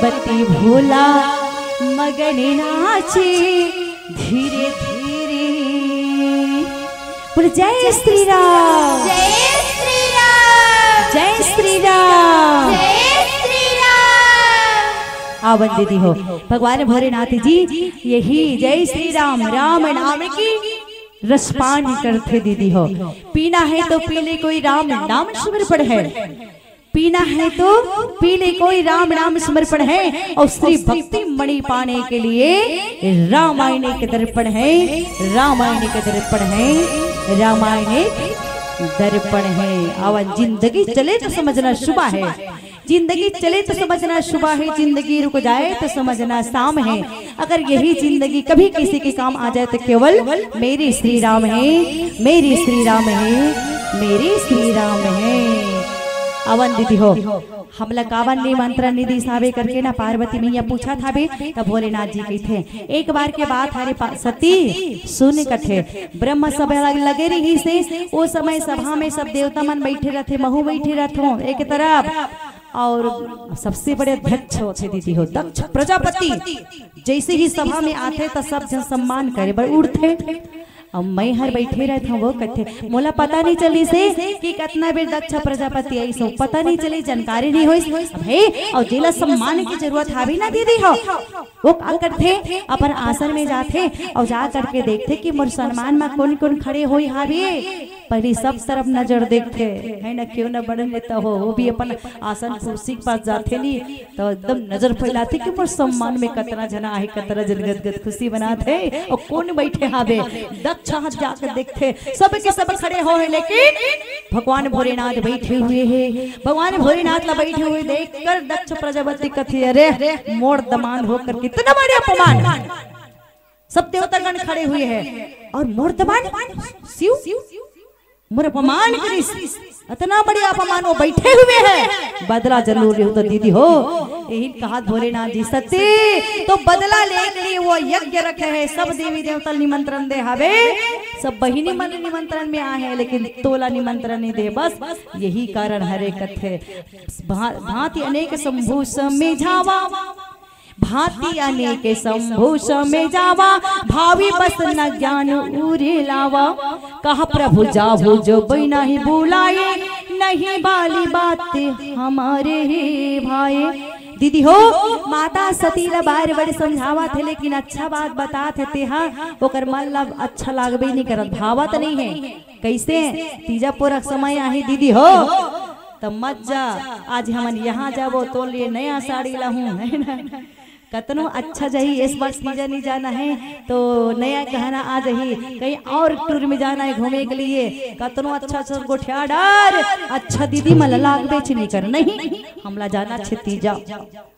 पार्वती भोला मगन नाचे धीरे धीरे। बोल जय श्री राम, जय श्री राम, जय श्री राम, जय श्री राम। आवन दीदी हो भगवान भोलेनाथ जी यही जय श्री राम राम नाम की रसपान करते दीदी हो। पीना है तो पी ले कोई राम नाम समर्पण है, पीना है तो पी ले कोई राम नाम समर्पण है। और श्री भक्ति मणि पाने के लिए रामायण के दर्पण है, रामायण के दर्पण है, रामायण दर्पण है। आवन जिंदगी चले तो समझना शुभ है, जिंदगी चले तो समझना शुभ है, जिंदगी रुक जाए तो समझना शाम है। अगर यही जिंदगी कभी किसी के काम आ जाए तो केवल मेरी श्री राम है, मेरी श्री राम है, मेरी श्री राम है। अवन दीदी हो हमला कावन निमंत्रण निधि साबे करके ना पार्वती मैया पूछा था बे, तब भोलेनाथ जी कही थे एक बार के बात हरे सती सुन कथे। ब्रह्म सभा लगे रही से वो समय सभा में सब देवता मन बैठे रहते, महू बैठे रहते एक तरफ, और सबसे बड़े अध्यक्ष होते दीदी हो दक्ष प्रजापति। जैसे ही सभा में आते तो सब जन सम्मान करे बड़ उड़ते। अब मैं हर बैठे रहता हूँ, वो कहते मोला पता नहीं चली से कि कितना बेर दक्ष प्रजापति आई सो, पता नहीं चली, जानकारी नहीं हुई है। और जिला सम्मान की जरूरत हावी ना दीदी हो, वो क्या करते अपन आसन में जाते और जा करके देखते कि मोर सम्मान में कौन कौन खड़े हुई हावी। पहले सब तरफ नजर देखते है ना, क्यों ना बढ़ लेता हो। वो भी अपन आसन कुर्सी के पास जाते नहीं तो एकदम नजर फैलाते कि मोर सम्मान में कतना जना है, कतना जन गदगद खुशी बनाते और कौन बैठे हावे। दक्ष जाकर देखते सब के सब खड़े हो है, लेकिन भगवान भोलेनाथ बैठे हुए हैं। भगवान भोलेनाथ ला बैठे हुए देखकर दक्ष प्रजापति कथी अरे मोर दमान होकर कितना बड़े अपमान। सब देवतागण खड़े हुए हैं और मोर दमान शिव मोर अपमान करिस, इतना बढ़िया अपमान वो बैठे हुए हैं, बदला जरूर हो तो दीदी हो। यही कहा भोलेनाथ जी सत्य तो बदला लेने के लिए वो यज्ञ रखे है। सब देवी देवता निमंत्रण दे हवे, सब बहिनी मन निमंत्रण में आए हैं, लेकिन तोला निमंत्रण नहीं दे। बस यही कारण हरे कथे भांति अनेक शंभु में जावा, भांति अनेक शंभु में जावा, भावी बस न ज्ञान उरे लावा। कहा प्रभु जाहु जो बिना ही बुलाए, नहीं बाली बात हमारे हे भाई। दीदी हो माता सती ला बार बड़े समझावा थे, लेकिन अच्छा बात बताते थे हाँ ओकर मन ला अच्छा लागबे नहीं करत, भावत नहीं है। कैसे तीजा पूरक समय आहे दीदी हो तो मत जा, आज हम यहाँ जाबो तो लिए नया साड़ी लाहूं है ना, कतनो अच्छा जही। इस बार तीजा नहीं जाना है तो नया गहना आ जही, कहीं और टूर में जाना है घूमने के लिए, कतनो अच्छा अच्छा गोठिया डार अच्छा दीदी मला लाग बेच नहीं कर, नहीं हमला जाना छे तीजा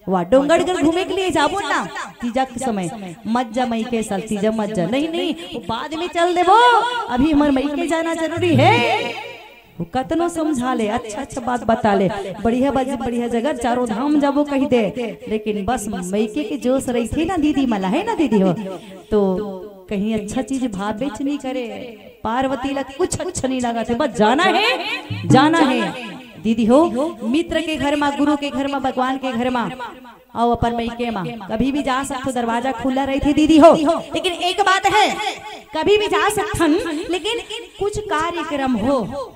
वा डोंगरगढ़ घूमने के लिए जाबो ना तीजा के समय मत जा, मई के साल तीजा मत जा, नहीं नहीं बाद में चल देबो, अभी हमार मई के जाना जरूरी है। वो कतनो समझा ले, अच्छा अच्छा बात बता ले, बढ़िया बढ़िया जगह चारों धाम जाबो कही दे, लेकिन बस मैके के जोश रही थी ना दीदी मला है ना दीदी हो, तो कहीं अच्छा चीज भाव बेच नहीं करे। पार्वती ला कुछ अच्छा नहीं लगा थे, बस जाना है जाना है दीदी हो। मित्र के घर में, गुरु के घर में, भगवान के घर में और अपन मैके माँ कभी भी जा सकते, दरवाजा खुला रही थी दीदी हो। लेकिन एक बात है कभी भी जा सकथन, लेकिन कुछ कार्यक्रम हो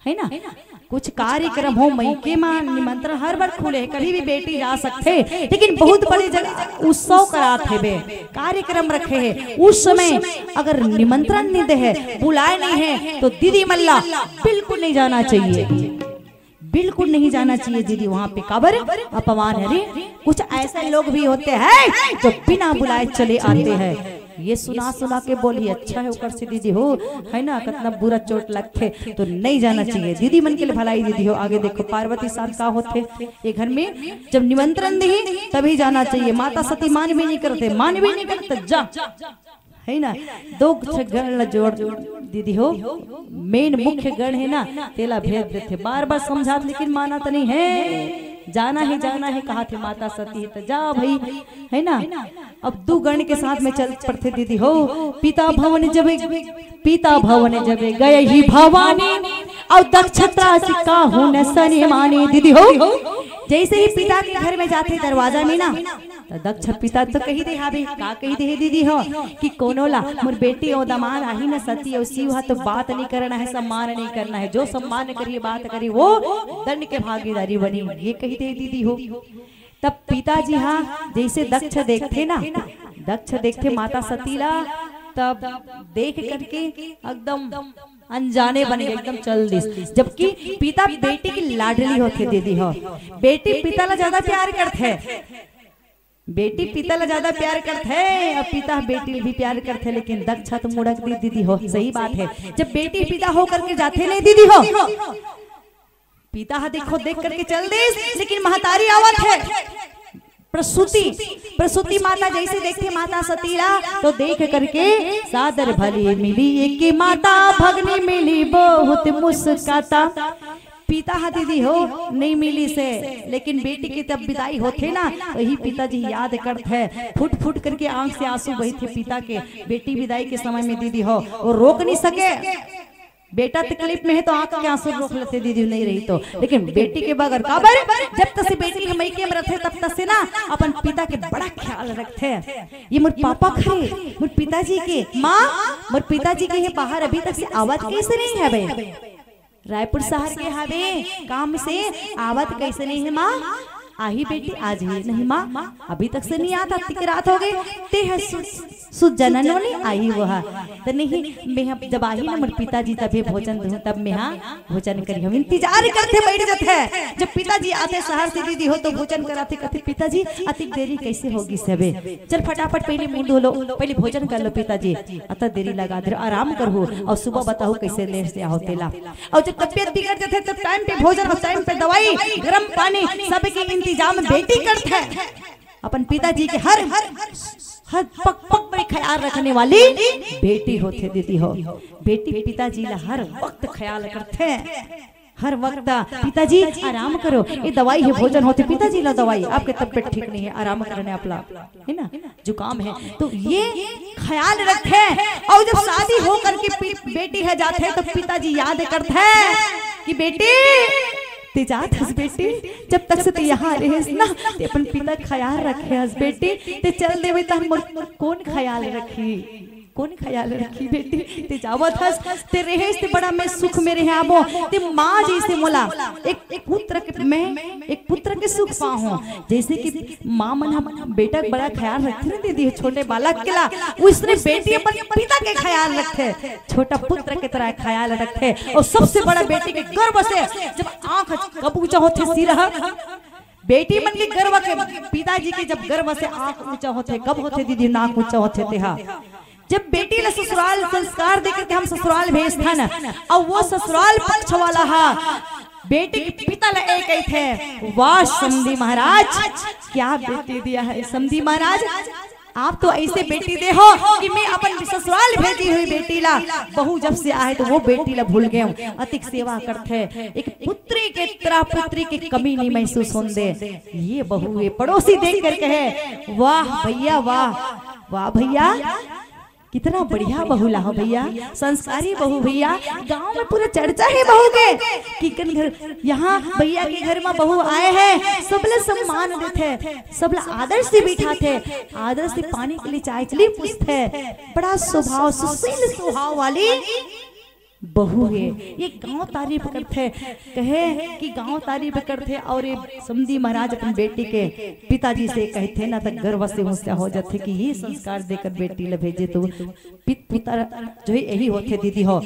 है ना, कुछ कार्यक्रम हो मैके मां निमंत्रण हर बार खुले, कभी भी बेटी जा सकते, लेकिन बहुत बड़े जगह उत्सव कराते बे कार्यक्रम रखे है, उस समय अगर निमंत्रण नहीं दे है, बुलाए नहीं है तो दीदी मल्ला बिल्कुल नहीं जाना चाहिए, बिल्कुल नहीं जाना चाहिए दीदी वहाँ पे, काबर अपमान है रे। कुछ ऐसे लोग भी होते हैं जो बिना बुलाए चले आते हैं, ये सुना सुना के बोली अच्छा है ऊपर से दीदी हो है ना, कितना बुरा चोट लगते तो नहीं जाना चाहिए दीदी मन के लिए भलाई दीदी हो। आगे देखो पार्वती साथ का होते ये घर में जब निमंत्रण दे तभी जाना चाहिए, माता सती मान भी नहीं करते, मान भी नहीं करते जा है ना। दो गण जोड़ दीदी हो, मेन मुख्य गण है ना तेला भेज देते, बार बार समझाते लेकिन माना तो नहीं है, जाना है कहा थे माता सती तो जा भाई है ना। अब दू गण के साथ में चल पड़ते दीदी हो। पिता भवन जब गए ही भवानी और दक्षता सिक्का हूं न सने माने दीदी हो। जैसे ही पिता के घर में जाते दरवाजा में ना तो दक्ष पिता तो कही दे हाबे का कही दे दीदी हो कि कोनोला मोर बेटी और दमाद आही न सती और सिवा तो बात नहीं करना है, सम्मान नहीं करना है, जो सम्मान करिए बात करिए वो दंड के भागीदारी बनी, ये कही दे दीदी हो। तब पिताजी हाँ जैसे दक्ष देखते माता सतीला, तब देख करके एकदम अनजाने बन गए, एकदम चल दी। जबकि पिता बेटी की लाडली होते दीदी हो। बेटी पिता ला ज्यादा प्यार करते, बेटी पिता ला ज्यादा प्यार करते और पिता बेटी भी प्यार करते, लेकिन दक्षा तो मुड़क दी दीदी हो। सही बात है, जब बेटी पिता हो करके जाते नहीं दीदी हो, पिता देखो देख करके चल दे, लेकिन महतारी आवत है प्रसूति माता जैसे देखते माता सतीला तो देख करके सादर भली मिली एक माता भगनी मिली बहुत मुस्काता। पिता दीदी हो नहीं मिली से, लेकिन बेटी की तब विदाई होते ना वही पिताजी याद करते, फुट फुट करके आंख से आंसू बही थे पिता के बेटी विदाई के समय में दीदी हो, और रोक नहीं सके। बेटा तकलीफ में है तो आंख के आंसू रोक लेते दीदी नहीं रही तो, लेकिन बेटी के बगैर काबर जब तक से बेटी के मईके में रहते तब तक से ना अपन पिता के बड़ा ख्याल रखते। ये मोर पापा खरे मोर पिताजी के माँ मोर पिताजी के ये बाहर अभी तक से आवाज कैसे नहीं है बे, रायपुर शहर के हवे काम से आवत कैसे नहीं है माँ, आही बेटी आज ही नहीं माँ अभी तक से नहीं आता, तिक रात हो गई ते है सुजनन वाली आई वह तो नहीं मैं जब आई ना मोर पिताजी तभी भोजन दूं, तब मैं भोजन करी हम इंतजार करते बैठ जाते हैं। जब पिताजी आते शहर से दीदी हो तो भोजन कराते, कहते पिताजी अतिक देरी कैसे होगी सबे, चल फटाफट पहले मुंह धो लो, पहले भोजन कर लो पिताजी, अतः देरी लगा दे आराम करो और सुबह बताओ कैसे ले से आओ तेला। और जब तबियत बिगड़ जाते तब टाइम पे भोजन और टाइम पे दवाई गर्म पानी सबके इंतजाम बेटी करते है। अपन पिताजी के हर पक पक में ख्याल रखने वाली बेटी होते दीदी हो। बेटी पिताजी ला हर वक्त ख्याल करते हैं, हर वक्त पिताजी आराम करो, ये दवाई है भोजन होते पिताजी ला दवाई, आपके तबियत ठीक नहीं है आराम करने अपना है ना जुकाम है, तो ये ख्याल रखे। और जब शादी हो करके बेटी है जाते हैं तो पिताजी याद करते हैं कि बेटी ते जात हस बेटी, जब तक से ते यहाँ रहे ना ते अपन पिता ख्याल रखे हस बेटी, ते चल देवे त कौन ख्याल रखी बेटी, ते जावत हस ते रहे ते बड़ा मैं सुख में रहे आबो, ते माँ जैसे मोला एक पुत्र के सुख पाऊं, जैसे कि माँ मन हम बेटा बड़ा ख्याल रखते ना दीदी छोटे बालक के ला, उसने बेटी अपन पिता के ख्याल रखे, छोटा पुत्र के तरह ख्याल रखे। और सबसे बड़ा बेटी के गर्व से जब आंख कब ऊंचा होते सिर बेटी मन के गर्व के, पिताजी के जब गर्व से आंख ऊंचा होते कब होते दीदी नाक ऊंचा होते थे हाँ, जब बेटी ने ससुराल संस्कार देकर के हम ससुराल भेजता ना, और वो ससुराल पक्ष वाला हा बेटी के पिता ले एक ही थे, वाह समधी महाराज क्या बेटी दिया है समधी महाराज, आप तो ऐसे बेटी दे हो कि मैं अपन ससुराल भेजी हुई बेटी ला बहू जब से आए तो वो बेटी ला भूल गए हूँ, अतिक सेवा करते एक पुत्री के तरह, पुत्री की कमी नहीं महसूस होने दे। ये बहू ये पड़ोसी देख कर कहे वाह भैया वाह भैया कितना बढ़िया बहू ला हो भैया, संस्कारी बहू भैया, गांव में पूरा चर्चा है बहू के कि कन घर यहाँ भैया के घर में बहू आए हैं, सबले सम्मान देते, सबले आदर से बिठाते, आदर से पानी के लिए चाय चली पूछते, बड़ा स्वभाव सुशील स्वभाव वाली बहू है। ये गांव तारीफ करते, कहे कि गांव तारीफ करते। और ये समधी महाराज अपनी बेटी के पिताजी से कहते ना तो गर्व से मुझसे हो जाते कि ये संस्कार देकर बेटी ले भेजे तो पिता जो है यही होते दीदी हो।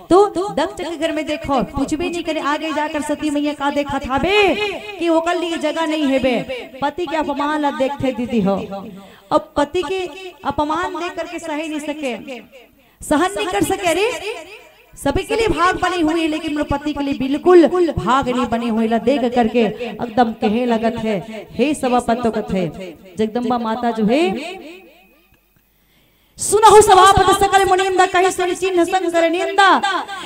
तो दक्ष के घर में देखो कुछ भी नहीं करे, आगे जाकर सती मैया का देखा था बे कि वो कल लिए जगह नहीं है बे, पति के अपमान देखते दीदी हो। अब पति के अपमान देख करके सह नहीं सके, सहन नहीं कर सके, अरे सभी के लिए भाग बनी हुई है लेकिन मेरे पति के लिए बिल्कुल भाग नहीं बनी हुई ला देख करके एकदम कहे लगत है हे सब पत्तों कथे जगदम्बा माता जो है सुनहु सभापति सकल मुनिंदा कहि सुनि चिन्ह संकर निंदा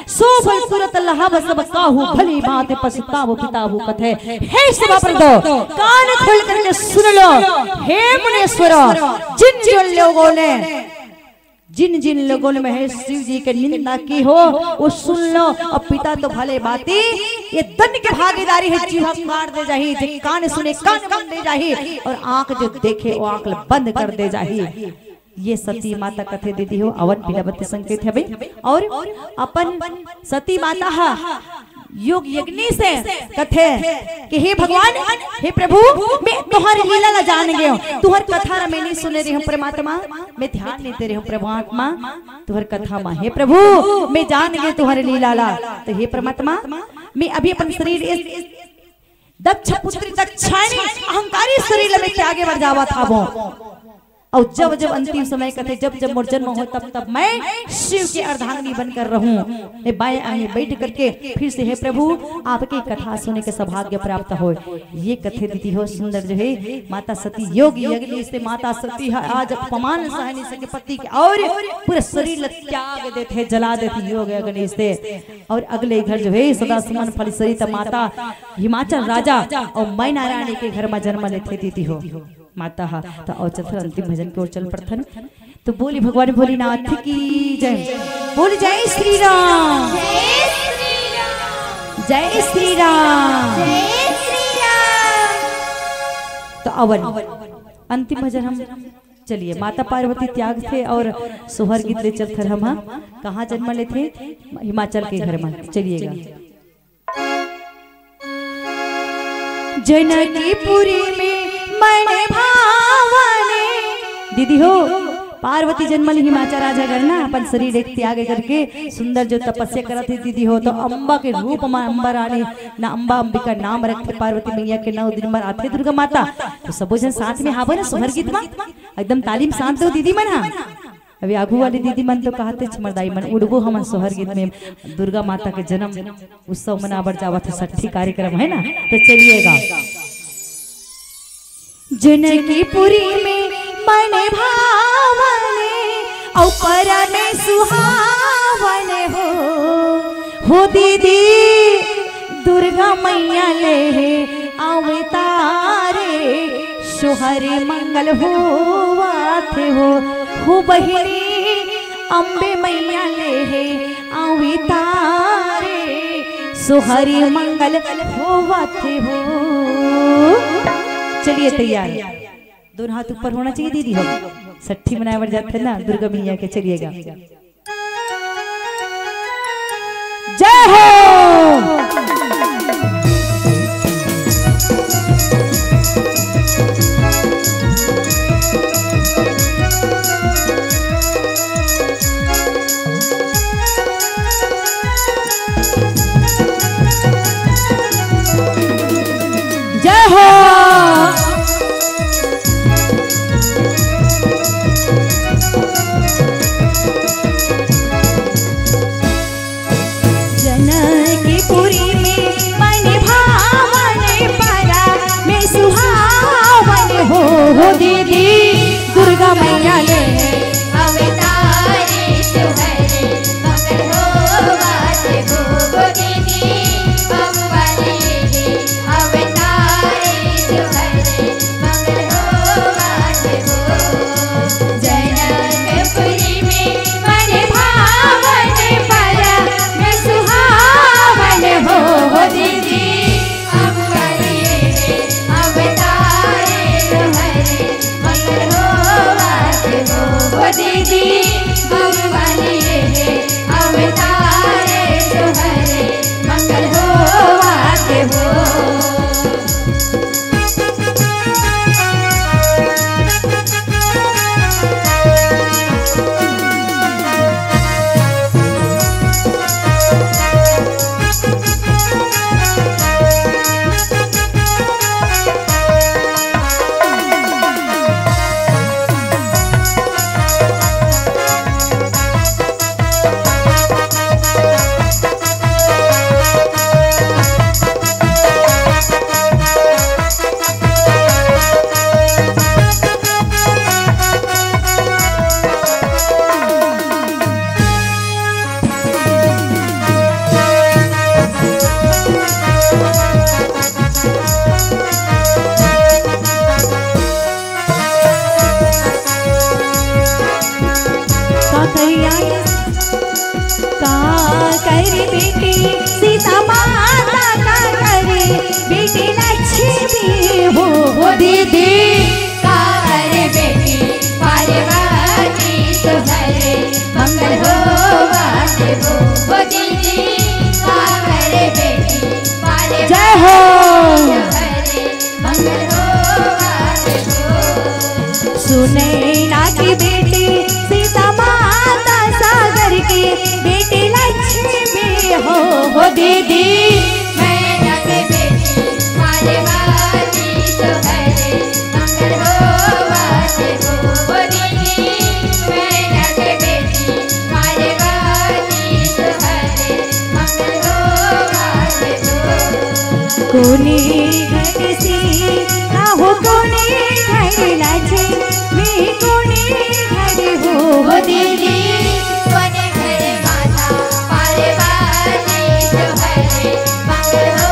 सो भल सूरत अल्लाह सब काहू भली बात पछतावो पिताहू कथे। हे सभापति कान खोल करके सुन लो, हे मुनीश्वर, जिन जिन लोगों ने महेश शिव जी के निंदा की हो वो सुन लो। और पिता तो भले बाती ये दंड के भागीदारी है, जीभ काट दे जाही, जो कान सुने कान बंद दे जाही, और आंख जो देखे वो आंख बंद कर दे जाही। ये सती माता कथे दीदी हो अवन पीलावती संकेत है भाई। और अपन सती माता योग यज्ञ से कथे कि हे भगवान, हे प्रभु, मैं तुम्हारी लीला न जान गयो, तुम्हार कथा मैं नहीं सुने रही हूँ परमात्मा, मैं ध्यान नहीं दे रही हूँ परमात्मा तुम्हार कथा माँ। हे प्रभु मैं जान गए तुम्हारी लीला ला, तो हे परमात्मा मैं अभी अपन शरीर इस दक्ष पुत्री दक्षाणी अहंकारी शरीर में त्यागे बढ़ जावा था वो। और जब जब अंतिम समय कथे जब जब मोर जन्म हो तब तब मैं शिव की अर्धांगिनी बनकर रहूं। मैं बाएं आंगे बैठ करके फिर से हे प्रभु आपकी कथा सुने के सौभाग्य प्राप्त हो। ये कथे दीदी हो सुंदर जो है माता सती योग यज्ञ से माता सती है आज अपमान सह नहीं सके पति के, और पूरे शरीर त्याग देते जला देती योग यज्ञ से। और अगले घर जो है सदा समान फल सरिता माता हिमाचल राजा और मैना रानी के घर में जन्म लेते दीदी हो माता हा। तो और चल अंतिम भजन की ओर चल पड़थन। तो बोली भगवान भोलेनाथ की जय, बोली जय श्री राम, जय श्री राम। तो अवन अंतिम भजन हम चलिए माता पार्वती त्याग थे और सोहर गीत ले चल थर हम कहाँ जन्म ले थे, हिमाचल के घर में। चलिएगा जनकीपुरी में मैंने भावने दीदी हो पार्वती जन्मल हिमाचल राजा करना अपन शरीर एक त्याग करके सुंदर जो तपस्या करती दीदी हो। तो अम्बा के रूप में अम्बा रानी ना अम्बा अंबिका नाम रखे पार्वती मैया के 9 दिन में आते दुर्गा माता। तो सब जन साथ में हाबो ना सोहर गीत में एकदम तालीम शांत हो दीदी मन। अभी आगू वाली दीदी मन तो कहते छमरदाई मन उड़बो हम सोहर गीत में दुर्गा माता के जन्म उत्सव मनावर जावा थे 60 कार्यक्रम है ना। तो चलिएगा जनकीपुरी में मैंने भावने औपर में सुहावने हो दीदी दुर्गा मैया ले अवतारे सोहर मंगल होवाथे हो बहिनी अम्बे मैया ले अवतारे सोहरी मंगल होवाथे हो। चलिए तैयार, दोनों हाथ ऊपर होना चाहिए दीदी हो, 60 मनाए बढ़ जाते ना दुर्गा मैया के। चलिएगा जय हो। जय हो जनकीपुरी में मैंने भावने परा में सुहावने हो दीदी दुर्गा मैया ले अवतारे सोहरे मंगल होवाथे हो दीदी अम्बा ले अवतारे सोहरे मंगल होवाथे हो। जनकपुरी में मैंने भावने परा में सुहावने हो दीदी अम्बा ले अवतारे सोहरे मंगल होवाथे हो दीदी अम्बा ले अवतारे सोहरे मंगल होवाथे हो। आई का करे बेटी सीता माता का करे बेटी लक्ष्मी हो दीदी का करे बेटी पार्वती तुम्हारे मंगल हो वासे हो दीदी का करे बेटी पार्वती जय हो तुम्हारे मंगल हो वासे हो। सुनैना की बेटी सीता माता सागर की बेटी लक्ष्मी हो दीदी मैना के बेटी पार्वती तुम्हारे मंगल हो वासे हो दीदी मैना के बेटी पार्वती तुम्हारे मंगल हो वासे हो। कोने घर से ना हो कोने घर लक्ष्मी कोने घर हो दीदी कोने घर माता पार्वती तुम्हारे मंगल हो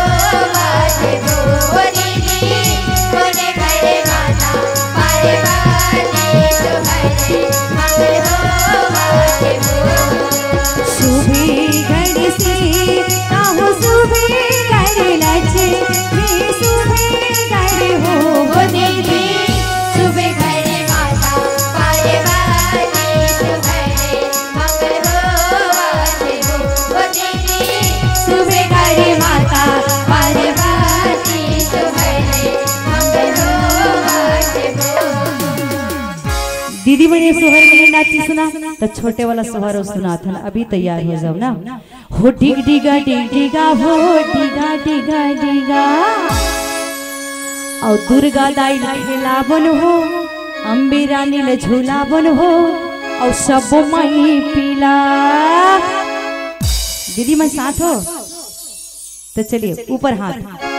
वासे हो दीदी कोने घर माता पार्वती तुम्हारे मंगल हो वासे हो। सुबह घर से ना हो सुबह घर लक्ष्मी सुबह घर हो दीदी सुबह घर माता पार्वती तुम्हारे मंगल हो वासे हो दीदी सुबह घर माता पार्वती तुम्हारे मंगल हो वासे हो। दीदी मैंने सोहर में नाची सुना तो छोटे वाला सोहर सुना था ना। अभी तैयार हो जाओ ना। हो डिग डिगा हो डिगा डिगा डिगा और दुर्गा दाई खेला बन हो अम्बे रानी ले झूला बन हो और सब मई पीला। दीदी मैं साथ हो तो चलिए ऊपर हाथ।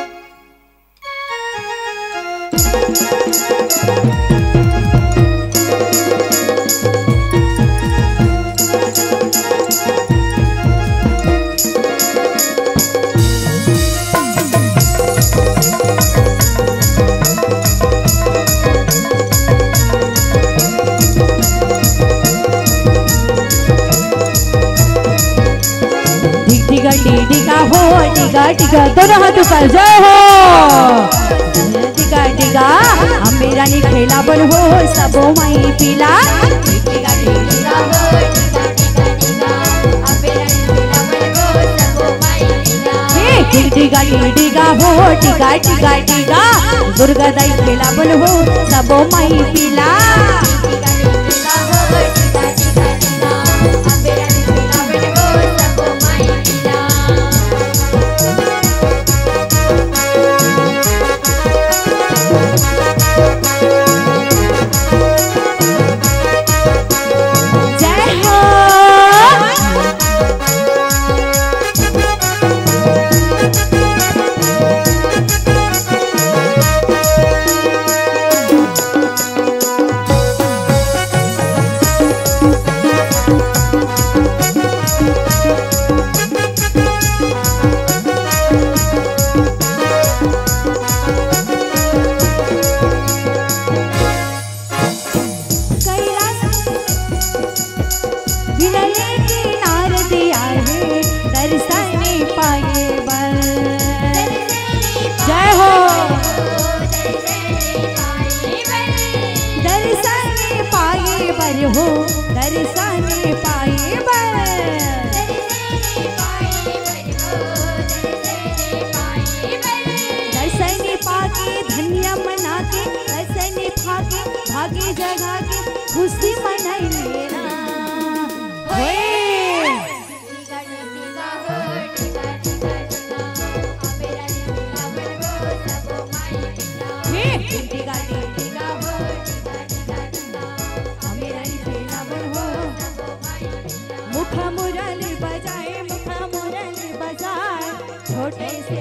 डिगा हो डिगा डिगा दोनों हाथ ऊपर जय हो डिगा डिगा अम्बे रानी खेला बन हो सबो माई पीला। डिगा डिगा हो डिगा डिगा डिगा अबे रानी खेला मन हो सबो माई पीला। डिगा डिगा हो डिगा डिगा डिगा दुर्गा दाई खेला बन हो सबो माई पीला। डिगा डिगा हो डिगा डिगा डिगा अबे रानी खेला मन हो सबो माई पीला। जय हो हो दर्शन पाए दर्शन पाके धन्य मना के दर्शन पाके भागे जगा के खुशी मनाई लेना मुखा मुरली बजाए छोटे से